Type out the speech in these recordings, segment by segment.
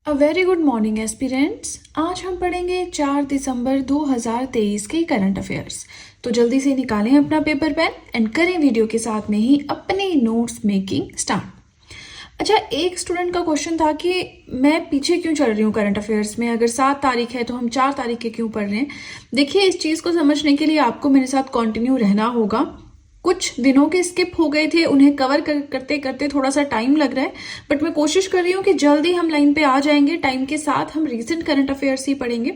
A very good morning aspirants. आज हम पढ़ेंगे 4 दिसंबर 2023 के करंट अफेयर्स। तो जल्दी से निकालें अपना पेपर पेन एंड करें वीडियो के साथ में ही अपनी नोट्स मेकिंग स्टार्ट। अच्छा, एक स्टूडेंट का क्वेश्चन था कि मैं पीछे क्यों चल रही हूँ करंट अफेयर्स में, अगर 7 तारीख है तो हम 4 तारीख के क्यों पढ़ रहे हैं। देखिए, इस चीज़ को समझने के लिए आपको मेरे साथ कंटिन्यू रहना होगा। कुछ दिनों के स्किप हो गए थे, उन्हें कवर करते करते थोड़ा सा टाइम लग रहा है, बट मैं कोशिश कर रही हूँ कि जल्दी हम लाइन पे आ जाएंगे। टाइम के साथ हम रीसेंट करंट अफेयर्स ही पढ़ेंगे।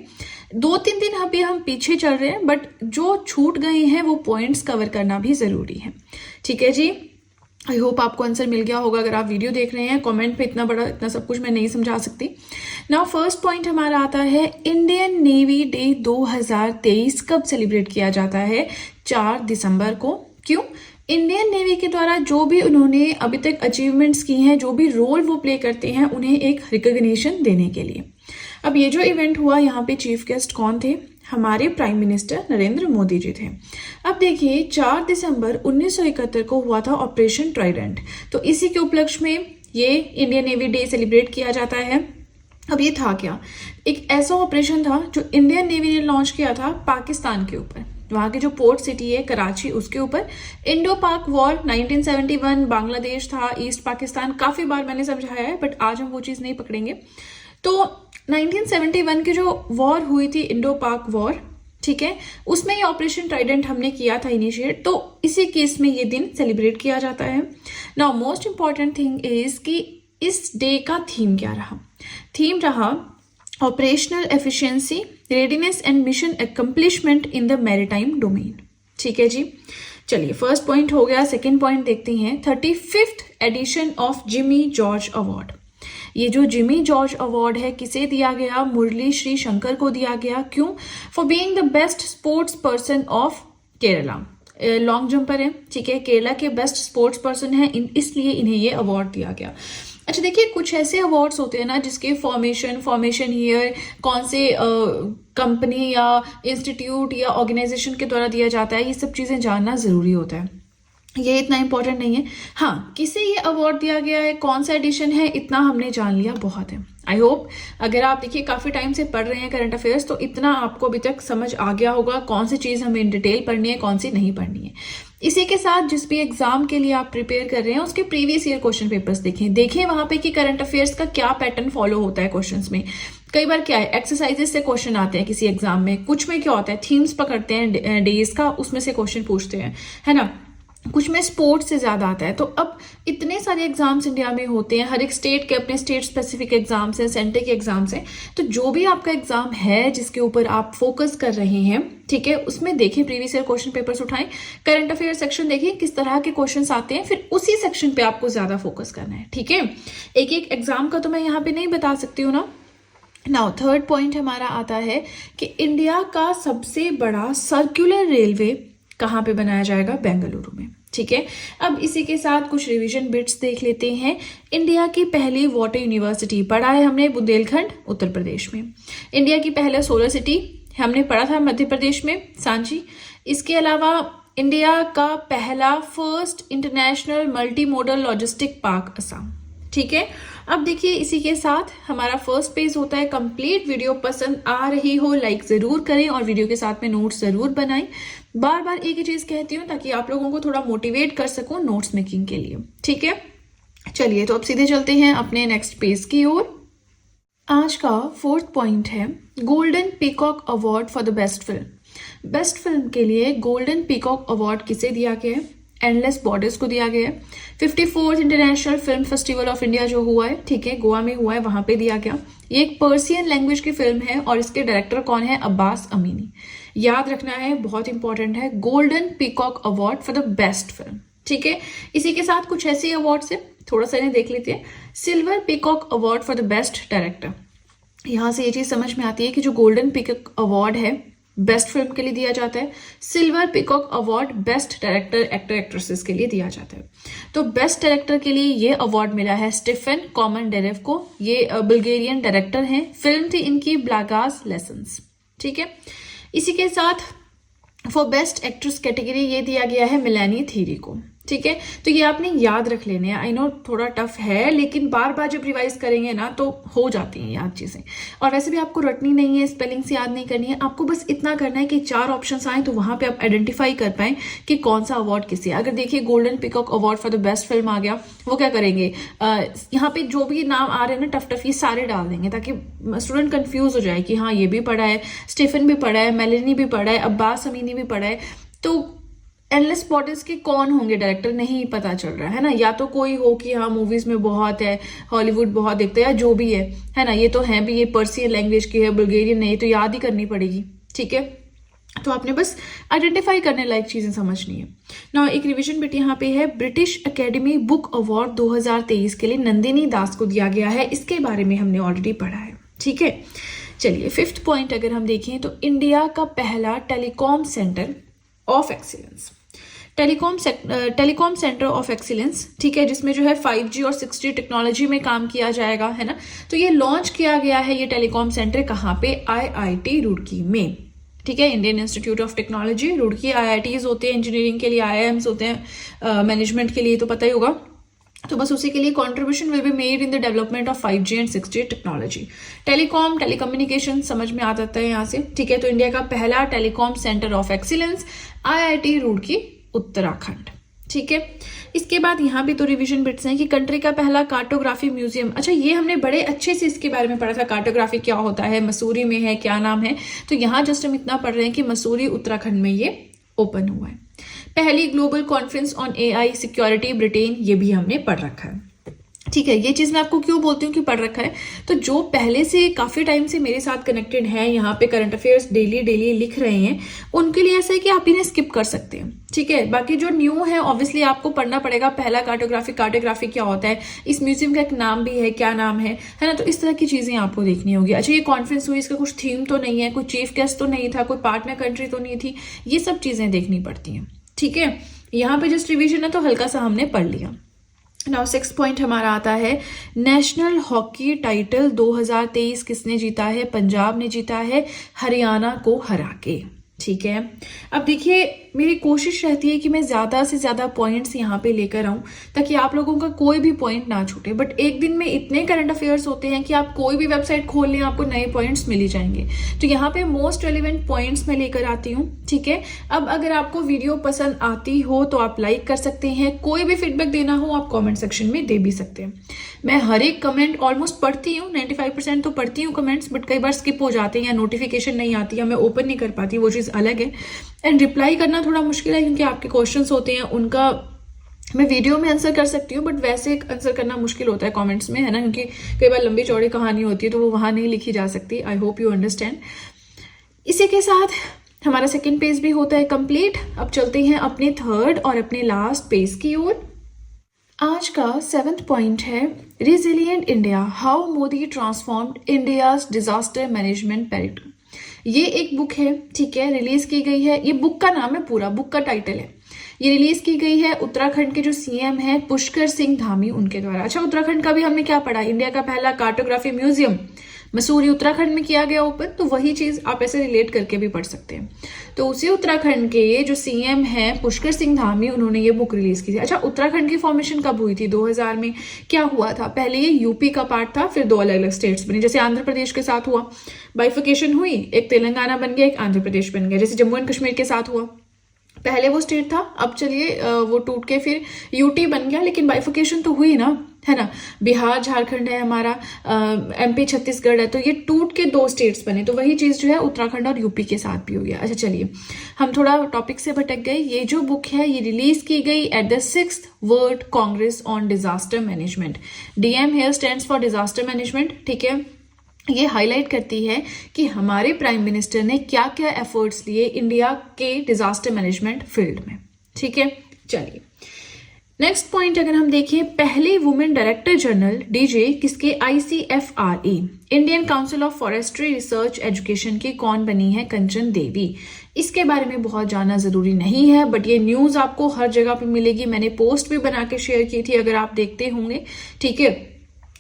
2-3 दिन अभी हम पीछे चल रहे हैं, बट जो छूट गए हैं वो पॉइंट्स कवर करना भी जरूरी है। ठीक है जी, आई होप आपको आंसर मिल गया होगा। अगर आप वीडियो देख रहे हैं, कमेंट पे इतना सब कुछ मैं नहीं समझा सकती। नाउ फर्स्ट पॉइंट हमारा आता है, इंडियन नेवी डे 2023 कब सेलिब्रेट किया जाता है? 4 दिसंबर को। क्यों? इंडियन नेवी के द्वारा जो भी उन्होंने अभी तक अचीवमेंट्स की हैं, जो भी रोल वो प्ले करते हैं, उन्हें एक रिकॉग्निशन देने के लिए। अब ये जो इवेंट हुआ, यहाँ पे चीफ गेस्ट कौन थे? हमारे प्राइम मिनिस्टर नरेंद्र मोदी जी थे। अब देखिए, 4 दिसंबर 1971 को हुआ था ऑपरेशन ट्राइडेंट, तो इसी के उपलक्ष्य में ये इंडियन नेवी डे सेलिब्रेट किया जाता है। अब ये था क्या? एक ऐसा ऑपरेशन था जो इंडियन नेवी ने लॉन्च किया था पाकिस्तान के ऊपर। वहां की जो पोर्ट सिटी है कराची, उसके ऊपर। इंडो पाक वॉर 1971, बांग्लादेश था, ईस्ट पाकिस्तान, काफी बार मैंने समझाया है, बट आज हम वो चीज नहीं पकड़ेंगे। तो 1971 की जो वॉर हुई थी, इंडो पाक वॉर, ठीक है, उसमें ये ऑपरेशन ट्राइडेंट हमने किया था इनिशिएट, तो इसी केस में ये दिन सेलिब्रेट किया जाता है। Now most important thing is कि इस डे का थीम क्या रहा? थीम रहा operational efficiency, readiness and mission accomplishment in the maritime domain. ठीक है जी, चलिए फर्स्ट पॉइंट हो गया। सेकेंड पॉइंट देखते हैं, 35th edition of Jimmy George award. ये जो जिमी जॉर्ज अवार्ड है, किसे दिया गया? मुरली श्री शंकर को दिया गया। क्यों? For being the best sports person of Kerala. Long jumper है, ठीक है, केरला के बेस्ट स्पोर्ट्स पर्सन है, इसलिए इन्हें ये अवार्ड दिया गया। अच्छा देखिए, कुछ ऐसे अवार्ड्स होते हैं ना जिसके फॉर्मेशन ईयर कौन से कंपनी या इंस्टीट्यूट या ऑर्गेनाइजेशन के द्वारा दिया जाता है, ये सब चीजें जानना जरूरी होता है। ये इतना इंपॉर्टेंट नहीं है। हाँ, किसे ये अवार्ड दिया गया है, कौन सा एडिशन है, इतना हमने जान लिया, बहुत है। आई होप अगर आप देखिए काफी टाइम से पढ़ रहे हैं करंट अफेयर्स, तो इतना आपको अभी तक समझ आ गया होगा कौन सी चीज हमें इन डिटेल पढ़नी है, कौन सी नहीं पढ़नी है। इसी के साथ जिस भी एग्जाम के लिए आप प्रिपेयर कर रहे हैं, उसके प्रीवियस ईयर क्वेश्चन पेपर्स देखें वहां पे कि करंट अफेयर्स का क्या पैटर्न फॉलो होता है क्वेश्चंस में। कई बार क्या है, एक्सरसाइजेस से क्वेश्चन आते हैं किसी एग्जाम में, कुछ में क्या होता है, थीम्स पकड़ते हैं डेज का, उसमें से क्वेश्चन पूछते हैं, है ना। कुछ में स्पोर्ट्स से ज्यादा आता है। तो अब इतने सारे एग्जाम्स इंडिया में होते हैं, हर एक स्टेट के अपने स्टेट स्पेसिफिक एग्जाम्स हैं, सेंटर के एग्जाम्स हैं। तो जो भी आपका एग्जाम है जिसके ऊपर आप फोकस कर रहे हैं, ठीक है, उसमें देखें प्रीवियस ईयर क्वेश्चन पेपर्स उठाएं, करंट अफेयर सेक्शन देखें किस तरह के क्वेश्चंस आते हैं, फिर उसी सेक्शन पे आपको ज्यादा फोकस करना है। ठीक है, एक एक एग्जाम का तो मैं यहाँ पे नहीं बता सकती हूँ ना। नाउ थर्ड पॉइंट हमारा आता है कि इंडिया का सबसे बड़ा सर्कुलर रेलवे कहाँ पे बनाया जाएगा? बेंगलुरु में। ठीक है, अब इसी के साथ कुछ रिवीजन बिट्स देख लेते हैं। इंडिया की पहली वाटर यूनिवर्सिटी पढ़ा है हमने, बुंदेलखंड, उत्तर प्रदेश में। इंडिया की पहला सोलर सिटी हमने पढ़ा था मध्य प्रदेश में, सांची। इसके अलावा इंडिया का पहला first international multi modal logistic park Assam. ठीक है, अब देखिए इसी के साथ हमारा फर्स्ट पेज होता है कंप्लीट। वीडियो पसंद आ रही हो लाइक जरूर करें और वीडियो के साथ में नोट्स जरूर बनाएं। बार बार एक ही चीज कहती हूँ ताकि आप लोगों को थोड़ा मोटिवेट कर सकूं नोट्स मेकिंग के लिए। ठीक है, चलिए तो अब सीधे चलते हैं अपने नेक्स्ट पेज की ओर। आज का फोर्थ पॉइंट है, golden peacock award for the best film. Best film के लिए गोल्डन पीकॉक अवार्ड किसे दिया गया है? एंडलेस बॉर्डर्स को दिया गया है। 54th international film festival of India जो हुआ है, ठीक है, गोवा में हुआ है, वहां पे दिया गया। ये एक पर्सियन लैंग्वेज की फिल्म है और इसके डायरेक्टर कौन है? अब्बास अमीनी। याद रखना है, बहुत इंपॉर्टेंट है, golden peacock award for the best film. ठीक है, इसी के साथ कुछ ऐसे अवार्ड्स है, थोड़ा सा इन्हें देख लेते हैं। Silver peacock award for the best director. यहां से ये चीज समझ में आती है कि जो गोल्डन पीकॉक अवार्ड है बेस्ट फिल्म के लिए दिया जाता है, silver peacock award best director actor actresses के लिए दिया जाता है। तो बेस्ट डायरेक्टर के लिए ये अवार्ड मिला है स्टीफन कॉमनडेरेव को। ये बुल्गेरियन डायरेक्टर हैं। फिल्म थी इनकी ब्लागास लेसन्स। ठीक है, इसी के साथ फॉर बेस्ट एक्ट्रेस कैटेगरी ये दिया गया है मिलानी थीरी को। ठीक है, तो ये आपने याद रख लेने हैं। आई नो थोड़ा टफ है, लेकिन बार बार जब रिवाइज करेंगे ना तो हो जाती हैं याद चीजें। और वैसे भी आपको रटनी नहीं है, स्पेलिंग्स याद नहीं करनी है, आपको बस इतना करना है कि 4 ऑप्शंस आए तो वहां पे आप आइडेंटिफाई कर पाए कि कौन सा अवार्ड किसे। अगर देखिए Golden Peacock award for the best film आ गया, वो क्या करेंगे, यहाँ पे जो भी नाम आ रहे हैं ना टफ टफ, ये सारे डाल देंगे ताकि स्टूडेंट कंफ्यूज हो जाए कि हाँ ये भी पढ़ा है, स्टीफन भी पढ़ा है, मेलेनी भी पढ़ा है, अब्बास अमीनी भी पढ़ा है। तो एंडलेस बॉटल्स के कौन होंगे डायरेक्टर नहीं पता चल रहा है ना। या तो कोई हो कि हाँ मूवीज में बहुत है, हॉलीवुड बहुत देखते हैं, या जो भी है ना। ये तो है भी, ये पर्सियन लैंग्वेज की है, बुल्गेरियन नहीं, तो याद ही करनी पड़ेगी। ठीक है, तो आपने बस आइडेंटिफाई करने लायक चीजें समझनी है ना। एक रिवीजन बिट यहाँ पे है, ब्रिटिश एकेडमी बुक अवार्ड 2023 के लिए नंदिनी दास को दिया गया है। इसके बारे में हमने ऑलरेडी पढ़ा है। ठीक है, चलिए 5th पॉइंट अगर हम देखें तो इंडिया का पहला telecom centre of excellence, telecom centre of excellence, ठीक है, जिसमें जो है 5G और 6G टेक्नोलॉजी में काम किया जाएगा, है ना। तो ये लॉन्च किया गया है ये टेलीकॉम सेंटर कहाँ पे, IIT रुड़की में। ठीक है, Indian institute of technology Roorkee. IITs होते हैं इंजीनियरिंग के लिए, IIMs होते हैं मैनेजमेंट के लिए, तो पता ही होगा। तो बस उसी के लिए contribution will be made in the development of 5G and 6G technology. Telecom, telecommunication समझ में आ जाता है यहाँ से। ठीक है, तो इंडिया का पहला telecom centre of excellence IIT Roorkee, Uttarakhand. ठीक है, इसके बाद यहाँ भी तो रिवीजन बिट्स हैं कि कंट्री का पहला कार्टोग्राफी म्यूजियम। अच्छा, ये हमने बड़े अच्छे से इसके बारे में पढ़ा था, कार्टोग्राफी क्या होता है, मसूरी में है, क्या नाम है। तो यहाँ जस्ट हम इतना पढ़ रहे हैं कि मसूरी उत्तराखंड में ये ओपन हुआ है। पहली global conference on AI security Britain, ये भी हमने पढ़ रखा है। ठीक है, ये चीज मैं आपको क्यों बोलती हूँ कि पढ़ रखा है, तो जो पहले से काफी टाइम से मेरे साथ कनेक्टेड है, यहाँ पे करंट अफेयर्स डेली लिख रहे हैं, उनके लिए ऐसा है कि आप इन्हें स्किप कर सकते हैं। ठीक है, बाकी जो न्यू है ऑब्वियसली आपको पढ़ना पड़ेगा। पहला कार्टोग्राफी क्या होता है, इस म्यूजियम का एक नाम भी है, क्या नाम है ना। तो इस तरह की चीजें आपको देखनी होगी। अच्छा, ये कॉन्फ्रेंस हुई, इसका कुछ थीम तो नहीं है, कोई चीफ गेस्ट तो नहीं था, कोई पार्टनर कंट्री तो नहीं थी, ये सब चीजें देखनी पड़ती हैं। ठीक है, यहाँ पे जस्ट रिविजन है तो हल्का सा हमने पढ़ लिया। नाउ 6th पॉइंट हमारा आता है, नेशनल हॉकी टाइटल 2023 किसने जीता है, पंजाब ने जीता है हरियाणा को हरा के। ठीक है, अब देखिए मेरी कोशिश रहती है कि मैं ज्यादा से ज्यादा पॉइंट्स यहाँ पे लेकर आऊं ताकि आप लोगों का कोई भी पॉइंट ना छूटे। बट एक दिन में इतने करंट अफेयर्स होते हैं कि आप कोई भी वेबसाइट खोल लें आपको नए पॉइंट्स मिल ही जाएंगे। तो यहाँ पे मोस्ट रेलिवेंट पॉइंट्स मैं लेकर आती हूँ। ठीक है, अब अगर आपको वीडियो पसंद आती हो तो आप लाइक कर सकते हैं, कोई भी फीडबैक देना हो आप कॉमेंट सेक्शन में दे भी सकते हैं। मैं हर एक कमेंट ऑलमोस्ट पढ़ती हूँ, 95% तो पढ़ती हूँ कमेंट्स, बट कई बार स्किप हो जाते हैं या नोटिफिकेशन नहीं आती या मैं ओपन नहीं कर पाती, वो चीज़ अलग है। एंड रिप्लाई करना थोड़ा मुश्किल है क्योंकि आपके क्वेश्चंस होते हैं, उनका मैं वीडियो में आंसर कर सकती हूँ बट वैसे आंसर करना मुश्किल होता है कमेंट्स में, है ना, क्योंकि कई बार लंबी चौड़ी कहानी होती है तो वो वहां नहीं लिखी जा सकती। I hope you understand. इसी के साथ हमारा सेकेंड पेज भी होता है कंप्लीट। अब चलते हैं अपने थर्ड और अपने लास्ट पेज की ओर। आज का 7th पॉइंट है, resilient India, how Modi transformed India's disaster management Pareto. ये एक बुक है, ठीक है, रिलीज की गई है। ये बुक का नाम है, पूरा बुक का टाइटल है। ये रिलीज की गई है उत्तराखंड के जो CM है पुष्कर सिंह धामी, उनके द्वारा। अच्छा, उत्तराखंड का भी हमने क्या पढ़ा, इंडिया का पहला कार्टोग्राफी म्यूजियम मसूरी उत्तराखंड में किया गया ओपन, तो वही चीज आप ऐसे रिलेट करके भी पढ़ सकते हैं। तो उसी उत्तराखंड के ये जो CM है पुष्कर सिंह धामी, उन्होंने ये बुक रिलीज की थी। अच्छा, उत्तराखंड की फॉर्मेशन कब हुई थी, 2000 में। क्या हुआ था, पहले ये यूपी का पार्ट था, फिर 2 अलग अलग स्टेट्स बने, जैसे आंध्र प्रदेश के साथ हुआ, बाइफिकेशन हुई, एक तेलंगाना बन गया, एक आंध्र प्रदेश बन गया, जैसे जम्मू एंड कश्मीर के साथ हुआ। पहले वो स्टेट था, अब चलिए वो टूट के फिर यूटी बन गया, लेकिन बाइफिकेशन तो हुई ना, है ना। बिहार झारखंड है हमारा, MP छत्तीसगढ़ है, तो ये टूट के 2 स्टेट्स बने। तो वही चीज जो है उत्तराखंड और यूपी के साथ भी हो गया। अच्छा, चलिए हम थोड़ा टॉपिक से भटक गए। ये जो बुक है ये रिलीज की गई at the 6th world Congress on disaster management. DM here stands for disaster management. ठीक है, ये हाईलाइट करती है कि हमारे प्राइम मिनिस्टर ने क्या क्या एफर्ट्स लिए इंडिया के डिजास्टर मैनेजमेंट फील्ड में। ठीक है, चलिए नेक्स्ट पॉइंट अगर हम देखें, पहले वुमेन डायरेक्टर जनरल DJ किसके, ICFRE Indian council of forestry research education की कौन बनी है, कंचन देवी। इसके बारे में बहुत जानना जरूरी नहीं है बट ये न्यूज आपको हर जगह पे मिलेगी। मैंने पोस्ट भी बना के शेयर की थी, अगर आप देखते होंगे। ठीक है,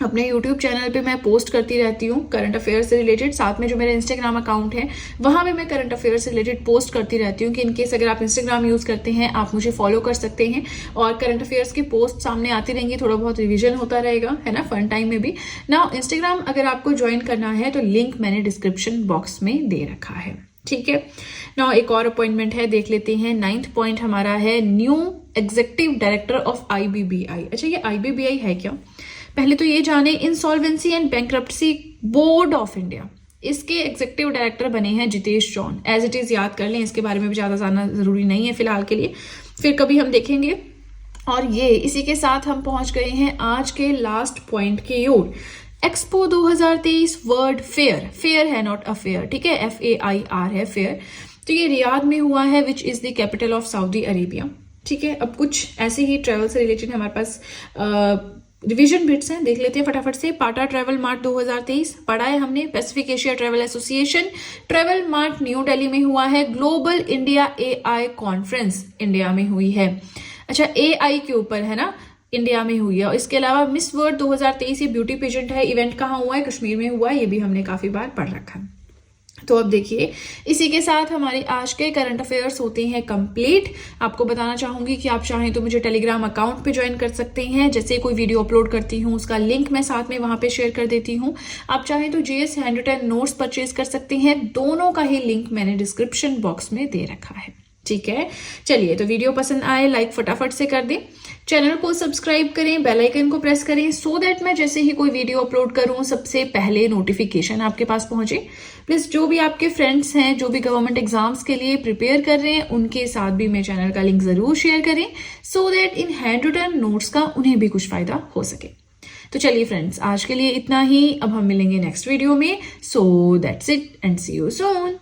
अपने YouTube चैनल पे मैं पोस्ट करती रहती हूँ करंट अफेयर से रिलेटेड। साथ में जो मेरा इंस्टाग्राम अकाउंट है वहाँ पे मैं करंट अफेयर से रिलेटेड पोस्ट करती रहती हूँ कि इनकेस अगर आप इंस्टाग्राम यूज़ करते हैं आप मुझे फॉलो कर सकते हैं और करंट अफेयर्स की पोस्ट सामने आती रहेंगी, थोड़ा बहुत रिविजन होता रहेगा, है ना, फन टाइम में भी ना। इंस्टाग्राम अगर आपको ज्वाइन करना है तो लिंक मैंने डिस्क्रिप्शन बॉक्स में दे रखा है, ठीक है ना। एक और अपॉइंटमेंट है, देख लेते हैं। 9th पॉइंट हमारा है new executive director of IBBI। अच्छा, ये IBBI है क्या? पहले तो ये जाने, insolvency and bankruptcy board of India, इसके एग्जीक्यूटिव डायरेक्टर बने हैं Jitesh John. As it is याद कर लें, इसके बारे में भी ज्यादा जानना जरूरी नहीं है फिलहाल के लिए, फिर कभी हम देखेंगे। और ये इसी के साथ हम पहुंच गए हैं आज के लास्ट पॉइंट की ओर। एक्सपो 2023 वर्ल्ड फेयर, फेयर है नॉट अफेयर, ठीक है, FAIR है फेयर। तो ये रियाद में हुआ है which is the capital of Saudi Arabia, ठीक है। अब कुछ ऐसे ही ट्रेवल से रिलेटेड हमारे पास रिवीजन बिट्स हैं, देख लेते हैं फटाफट से। पाटा ट्रेवल मार्ट 2023 पढ़ा है हमने। Pacific Asia travel association travel mart new Delhi में हुआ है। Global India AI conference India में हुई है। अच्छा, AI के ऊपर है ना, इंडिया में हुई है। और इसके अलावा मिस वर्ल्ड 2023 ये ब्यूटी पेजेंट है, इवेंट कहाँ हुआ है? कश्मीर में हुआ है, ये भी हमने काफी बार पढ़ रखा है। तो अब देखिए, इसी के साथ हमारे आज के करंट अफेयर्स होते हैं कंप्लीट। आपको बताना चाहूंगी कि आप चाहें तो मुझे टेलीग्राम अकाउंट पे ज्वाइन कर सकते हैं। जैसे कोई वीडियो अपलोड करती हूँ उसका लिंक मैं साथ में वहां पे शेयर कर देती हूँ। आप चाहें तो GS हैंडरिटन नोट्स परचेज कर सकते हैं, दोनों का ही लिंक मैंने डिस्क्रिप्शन बॉक्स में दे रखा है, ठीक है। चलिए, तो वीडियो पसंद आए लाइक फटाफट से कर दें, चैनल को सब्सक्राइब करें, बेल आइकन को प्रेस करें सो दैट मैं जैसे ही कोई वीडियो अपलोड करूं सबसे पहले नोटिफिकेशन आपके पास पहुंचे। प्लस जो भी आपके फ्रेंड्स हैं जो भी गवर्नमेंट एग्जाम्स के लिए प्रिपेयर कर रहे हैं उनके साथ भी मेरे चैनल का लिंक जरूर शेयर करें so that in hand written notes का उन्हें भी कुछ फायदा हो सके। तो चलिए फ्रेंड्स, आज के लिए इतना ही। अब हम मिलेंगे नेक्स्ट वीडियो में। So that's it and see you soon.